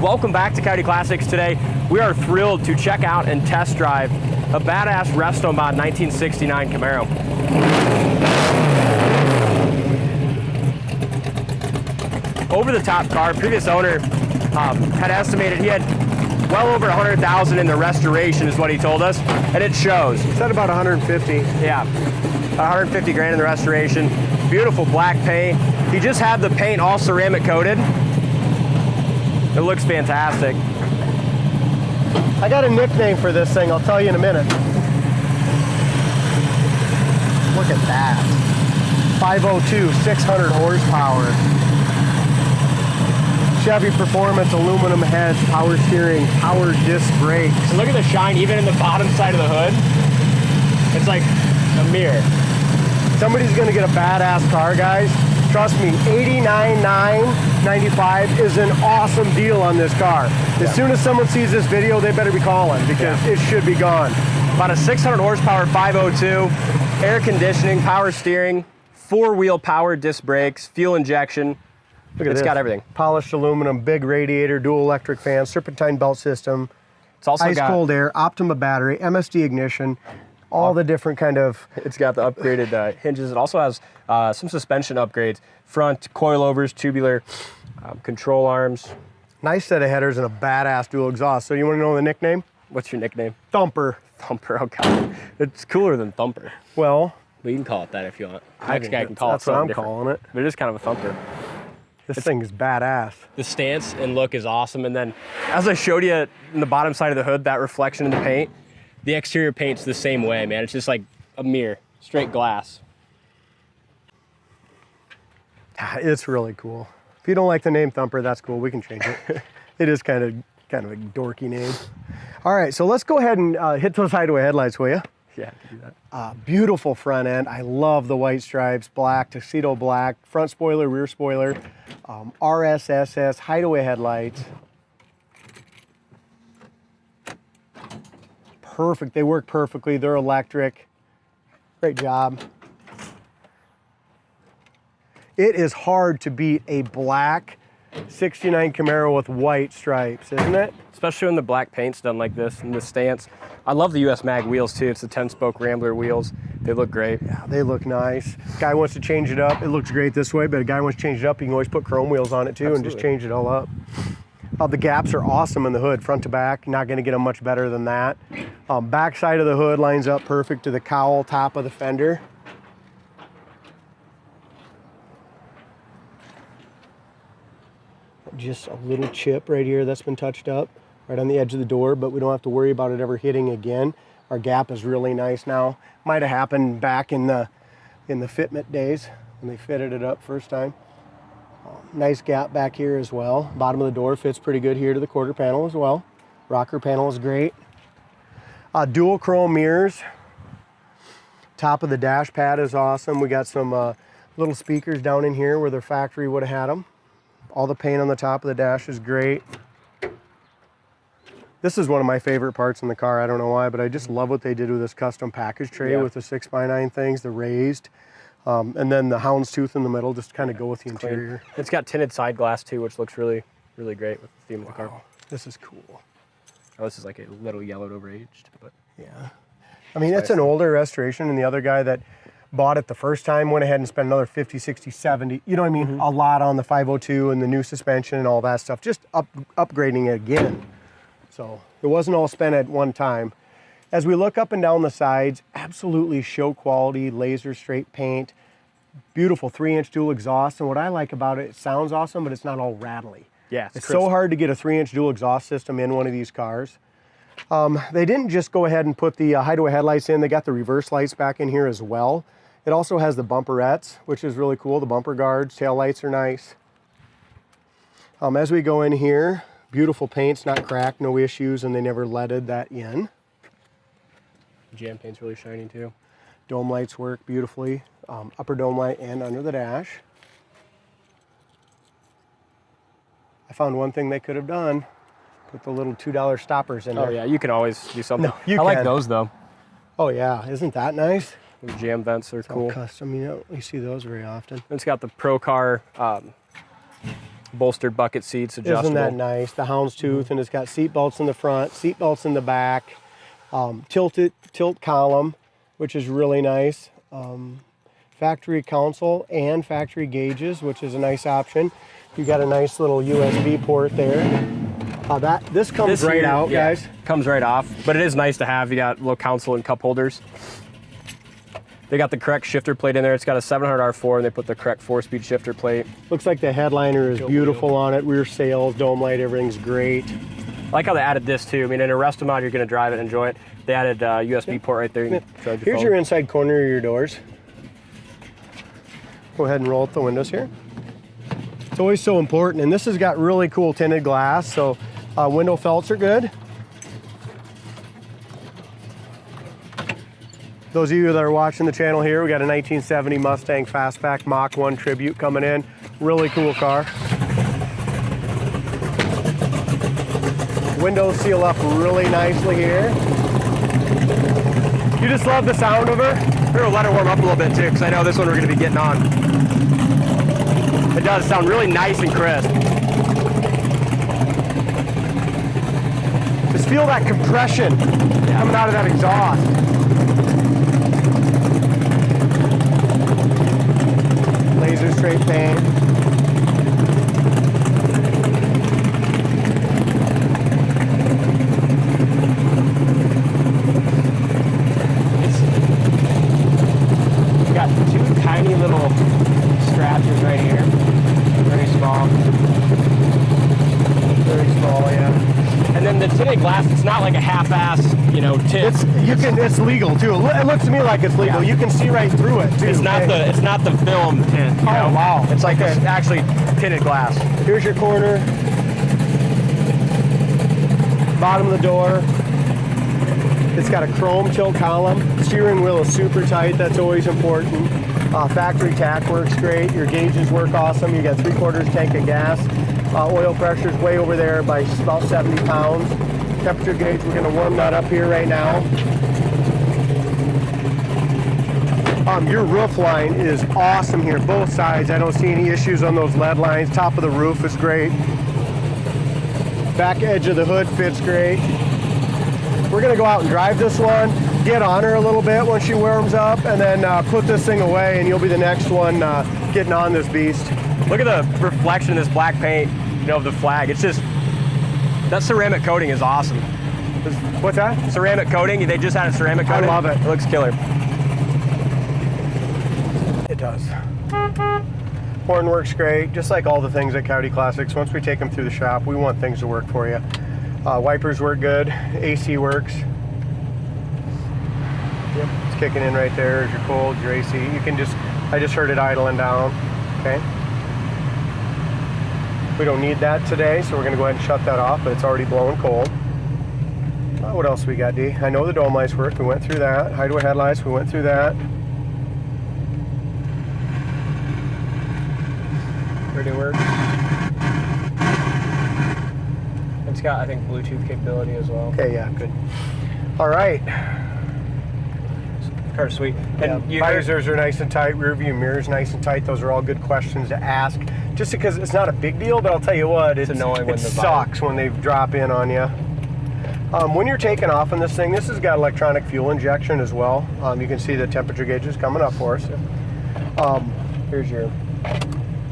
Welcome back to Coyote Classics. Today, we are thrilled to check out and test drive a badass Restomod 1969 Camaro. Over the top car, previous owner had estimated he had well over 100,000 in the restoration is what he told us, and it shows. He said about 150. Yeah, 150 grand in the restoration. Beautiful black paint. He just had the paint all ceramic coated. It looks fantastic. I got a nickname for this thing, I'll tell you in a minute. Look at that. 502, 600 horsepower. Chevy Performance, aluminum heads, power steering, power disc brakes. And look at the shine even in the bottom side of the hood. It's like a mirror. Somebody's gonna get a badass car, guys. Trust me, $89,995 is an awesome deal on this car. As soon as someone sees this video, they better be calling because it should be gone. About a 600 horsepower 502, air conditioning, power steering, four-wheel power disc brakes, fuel injection. Look at It's this. got everything. Polished aluminum, big radiator, dual electric fan, serpentine belt system, It's also ice got cold air, Optima battery, MSD ignition, all the different kind of. It's got the upgraded hinges. It also has some suspension upgrades. Front coilovers, tubular, control arms. Nice set of headers and a badass dual exhaust. So you want to know the nickname? What's your nickname? Thumper. Thumper. Oh God, it's cooler than Thumper. Well, We can call it that if you want. I Next think guy can call it that's what something I'm different. calling it. But it is kind of a thumper. This thing is badass. The stance and look is awesome. And then, as I showed you in the bottom side of the hood, that reflection in the paint, the exterior paint's the same way, man. It's just like a mirror, straight glass. It's really cool. If you don't like the name Thumper, that's cool. We can change it. It is kind of a dorky name. All right, so let's go ahead and hit those hideaway headlights, will you? Yeah, I can do that. Beautiful front end. I love the white stripes, black, tuxedo black, front spoiler, rear spoiler, RSSS, hideaway headlights. Perfect, they work perfectly. They're electric. Great job. It is hard to beat a black 69 Camaro with white stripes, isn't it? Especially when the black paint's done like this and the stance. I love the US Mag wheels too. It's the 10-spoke Rambler wheels. They look great. Yeah, they look nice. Guy wants to change it up. It looks great this way, but a guy wants to change it up, you can always put chrome wheels on it too. Absolutely. And just change it all up. The gaps are awesome in the hood, front to back. Not gonna get them much better than that. Back side of the hood lines up perfect to the cowl top of the fender. Just a little chip right here that's been touched up right on the edge of the door, but we don't have to worry about it ever hitting again. Our gap is really nice now. Might have happened back in the fitment days when they fitted it up first time. Nice gap back here as well. Bottom of the door fits pretty good here to the quarter panel as well. Rocker panel is great. Dual chrome mirrors. Top of the dash pad is awesome. We got some little speakers down in here where the factory would have had them. All the paint on the top of the dash is great. This is one of my favorite parts in the car. I don't know why, but I just love what they did with this custom package tray with the 6x9 things, the raised, and then the houndstooth in the middle, just kind of go with the interior. It's got tinted side glass too, which looks really, really great with the theme of the car. This is cool. Oh, this is like a little yellowed over aged, but yeah. I mean, it's an older restoration, and the other guy that bought it the first time went ahead and spent another 50, 60, 70, you know what I mean? A lot on the 502 and the new suspension and all that stuff, just upgrading it again. So it wasn't all spent at one time. As we look up and down the sides, absolutely show quality, laser straight paint, beautiful 3-inch dual exhaust. And what I like about it, it sounds awesome, but it's not all rattly. yeah, It's so hard to get a 3-inch dual exhaust system in one of these cars. They didn't just go ahead and put the hideaway headlights in, they got the reverse lights back in here as well. It also has the bumperettes, which is really cool. The bumper guards, tail lights are nice. As we go in here, beautiful paint's not cracked, no issues, and they never leaded that in. Jam paint's really shiny too. Dome lights work beautifully, upper dome light and under the dash. I found one thing they could have done. Put the little $2 stoppers in there. Oh yeah, you can always do something. No, you I like can. those though. Oh yeah, isn't that nice? The jam vents are All cool. custom, you see those very often. It's got the Pro Car bolstered bucket seats, adjustable. Isn't that nice? The Houndstooth, and it's got seat belts in the front, seat belts in the back, tilt column, which is really nice. Factory console and factory gauges, which is a nice option. You got a nice little USB port there. This comes right out, guys. Comes right off, but it is nice to have. You got little console and cup holders. They got the correct shifter plate in there. It's got a 700 R4, and they put the correct 4-speed shifter plate. Looks like the headliner is beautiful on it. Rear sails, dome light, everything's great. I like how they added this too. I mean, in a Restomod, you're going to drive it and enjoy it. They added a USB port right there. You can charge your Here's phone. your inside corner of your doors. Go ahead and roll up the windows here. It's always so important, and this has got really cool tinted glass, so window felts are good. Those of you that are watching the channel here, we got a 1970 Mustang Fastback Mach 1 Tribute coming in. Really cool car. Windows seal up really nicely here. You just love the sound of her? We're going to let her warm up a little bit too, because I know this one we're going to be getting on. It does sound really nice and crisp. Just feel that compression coming out of that exhaust. Laser straight paint. It's got two tiny little scratches right here. Very small. Very small, yeah. And then the tinted glass, it's not like a half-ass, tint. It's legal too. It looks to me like it's legal. Yeah. You can see right through it too. It's not the film tint. You know? Wow. It's like it's actually tinted glass. Here's your corner. Bottom of the door. It's got a chrome tilt column. Steering wheel is super tight. That's always important. Factory tack works great. Your gauges work awesome. You got 3/4 tank of gas. Oil pressure's way over there by about 70 pounds. Temperature gauge, we're going to warm that up here right now. Your roof line is awesome here, both sides. I don't see any issues on those lead lines. Top of the roof is great. Back edge of the hood fits great. We're going to go out and drive this one, get on her a little bit when she warms up, and then put this thing away, and you'll be the next one getting on this beast. Look at the reflection of this black paint, of the flag. It's just, that ceramic coating is awesome. What's that? Ceramic coating. They just had a ceramic coating. I love it. It looks killer. It does. Horn works great, just like all the things at Coyote Classics. Once we take them through the shop, we want things to work for you. Wipers work good. AC works. Yep, it's kicking in right there. As you're cold, your AC. You can I just heard it idling down. Okay. We don't need that today, so we're going to go ahead and shut that off, but it's already blowing cold. What else we got, D? I know the dome lights work. We went through that. Hideaway headlights, we went through that. Pretty work. It's got, I think, Bluetooth capability as well. Okay, yeah, good. All right. Car's sweet. And visors are nice and tight. Rear view mirrors nice and tight. Those are all good questions to ask. Just because it's not a big deal, but I'll tell you what, it's annoying when it sucks when they drop in on you. When you're taking off on this thing, this has got electronic fuel injection as well. You can see the temperature gauges coming up for us. Here's your,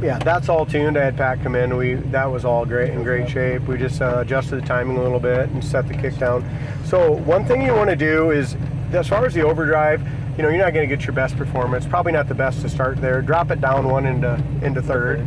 that's all tuned. I had Pat come in. That was all great, in great shape. We just adjusted the timing a little bit and set the kick down. So one thing you want to do is, as far as the overdrive, you're not going to get your best performance. Probably not the best to start there. Drop it down one into third,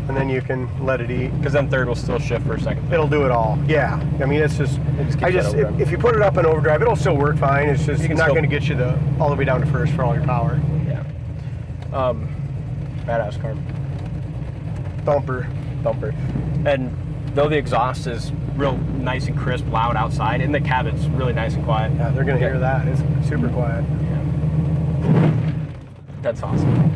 and then you can let it eat. Because then third will still shift for a second. It'll do it all. Yeah. I mean, it's just if you put it up in overdrive, it'll still work fine. It's just not going to get you all the way down to first for all your power. Yeah. Badass car. Thumper. And though the exhaust is real nice and crisp, loud outside, in the cabin's really nice and quiet. Yeah, they're going to hear that. It's super quiet. Yeah. That's awesome.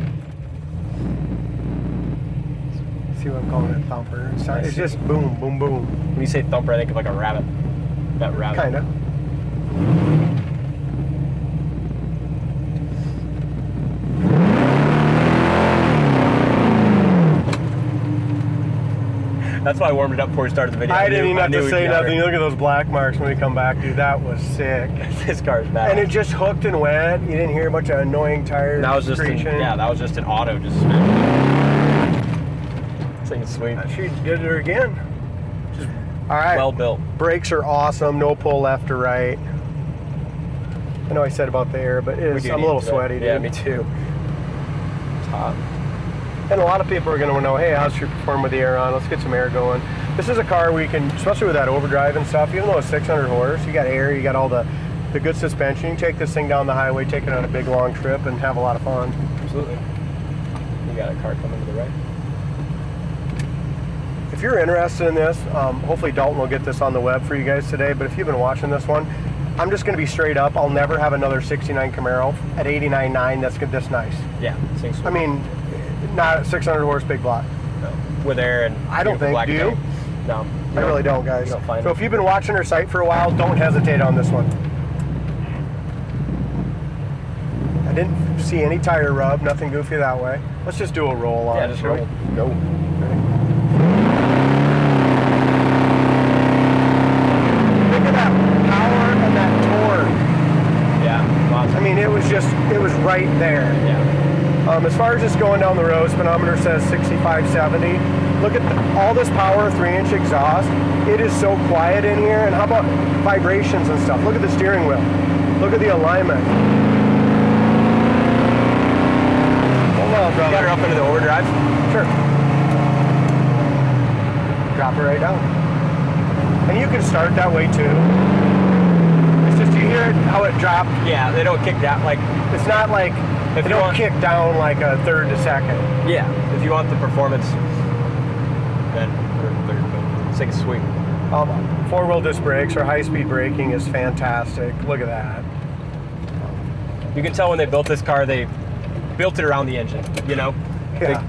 See what I'm calling it, thumper. It's just boom, boom, boom. When you say thumper, I think of like a rabbit. That rabbit. Kind of. That's why I warmed it up before we started the video. I didn't even have knew to we'd say be out nothing. here. Look at those black marks when we come back, dude. That was sick. This car's bad. And it just hooked and went. You didn't hear a bunch of annoying tires. That was just an, screeching. yeah, that was just an auto just this thing is sweet. She did it again. All right. Well built. Brakes are awesome. No pull left or right. I know I said about the air, but I'm a little sweaty, dude. Yeah, me too. It's hot. And a lot of people are going to know, hey, how's you perform with the air on? Let's get some air going. This is a car where you can, especially with that overdrive and stuff, even though it's 600 horse, you got air, you got all the good suspension. You can take this thing down the highway, take it on a big long trip, and have a lot of fun. Absolutely. You got a car coming to the right. If you're interested in this, hopefully Dalton will get this on the web for you guys today, but if you've been watching this one, I'm just going to be straight up. I'll never have another 69 Camaro at 89.9 that's this nice. Yeah, seems sweet. I mean, not 600 horse big block. No. With air and I don't think, black do you? paint. No. I really don't, guys. You don't find So it. if you've been watching her site for a while, don't hesitate on this one. I didn't see any tire rub, nothing goofy that way. Let's just do a roll on Yeah, it, just shall we? roll. Go. Look at that power and that torque. Yeah. Lots. I mean, it was right there. Yeah. As far as just going down the road, speedometer says 65, 70. Look at all this power, 3-inch exhaust. It is so quiet in here. And how about vibrations and stuff? Look at the steering wheel. Look at the alignment. Hold on, brother. You got her up into the overdrive? Sure. Drop it right down. And you can start that way too. It's just, you hear it, how it dropped. Yeah, they don't kick down like. It's not like, If they you don't want- kick down like a third to second. Yeah, if you want the performance, then this thing's sweet. 4-wheel disc brakes or high-speed braking is fantastic. Look at that. You can tell when they built this car, they built it around the engine. You know. Yeah.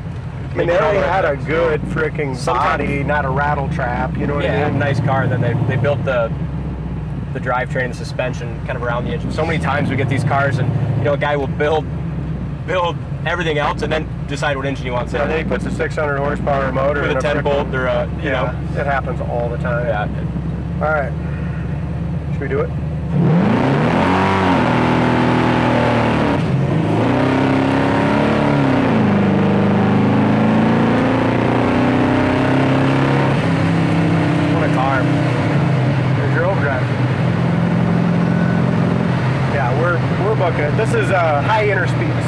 I mean, they already had a good freaking body, not a rattle trap. You know what Yeah, I mean? nice car. Then they built the drivetrain and the suspension kind of around the engine. So many times we get these cars, and you know, a guy will build everything else and then decide what engine he wants. Yeah, in. then he puts a 600 horsepower motor with in a 10 bolt or a, you know. it happens all the time. Yeah. All right. Should we do it? What a car. Here's your overdrive. Yeah, we're booking. This is high interstates.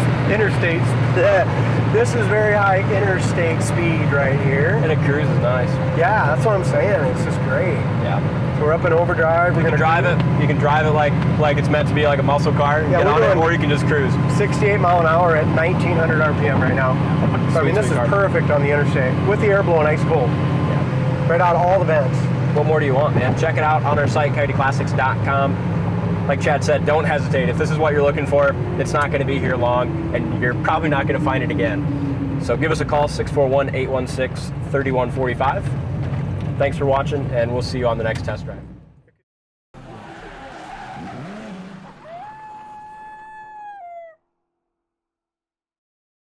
This is very high interstate speed right here. And it cruises nice. Yeah, that's what I'm saying. It's just great. Yeah. So we're up in overdrive. You can drive it. You can drive it like it's meant to be, like a muscle car. And Yeah, get we're on it, doing- or you can just cruise. 68 mile an hour at 1900 RPM right now. So, I mean, this is Sweet car. perfect on the interstate with the air blowing ice cold. Yeah. Right out of all the vents. What more do you want, man? Check it out on our site, coyoteclassics.com. Like Chad said, don't hesitate. If this is what you're looking for, it's not going to be here long, and you're probably not going to find it again. So give us a call, 641-816-3145. Thanks for watching, and we'll see you on the next test drive.